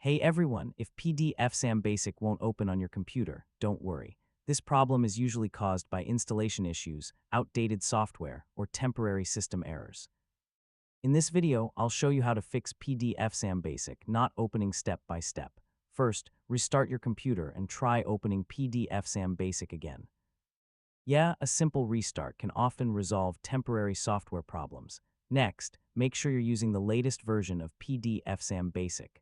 Hey everyone, if PDFsam Basic won't open on your computer, don't worry. This problem is usually caused by installation issues, outdated software, or temporary system errors. In this video, I'll show you how to fix PDFsam Basic not opening step by step. First, restart your computer and try opening PDFsam Basic again. Yeah, a simple restart can often resolve temporary software problems. Next, make sure you're using the latest version of PDFsam Basic.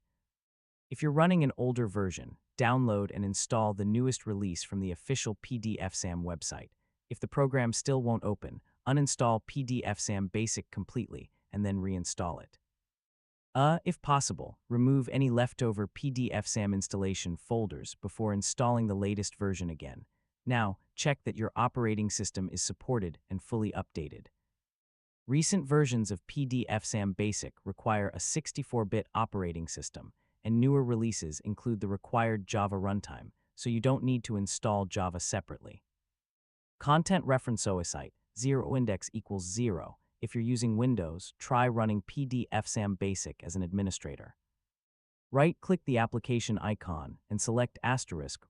If you're running an older version, download and install the newest release from the official PDFsam website. If the program still won't open, uninstall PDFsam Basic completely and then reinstall it. If possible, remove any leftover PDFsam installation folders before installing the latest version again. Now, check that your operating system is supported and fully updated. Recent versions of PDFsam Basic require a 64-bit operating system, and newer releases include the required Java runtime, so you don't need to install Java separately. Content reference OSite, 0 index equals 0. If you're using Windows, try running PDFsam Basic as an administrator. Right-click the application icon and select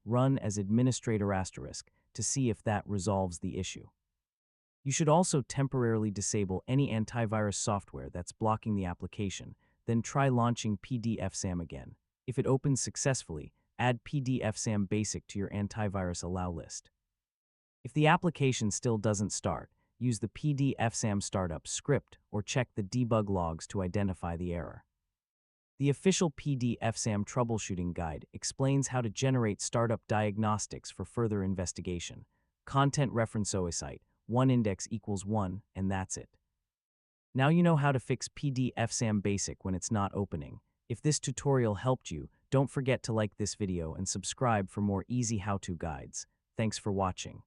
*Run as administrator * to see if that resolves the issue. You should also temporarily disable any antivirus software that's blocking the application, then try launching PDFsam again. If it opens successfully, add PDFsam Basic to your antivirus allow list. If the application still doesn't start, use the PDFsam startup script or check the debug logs to identify the error. The official PDFsam troubleshooting guide explains how to generate startup diagnostics for further investigation. Content reference OSite, 1 index equals 1, and that's it. Now you know how to fix PDFsam Basic when it's not opening. If this tutorial helped you, don't forget to like this video and subscribe for more easy how-to guides. Thanks for watching.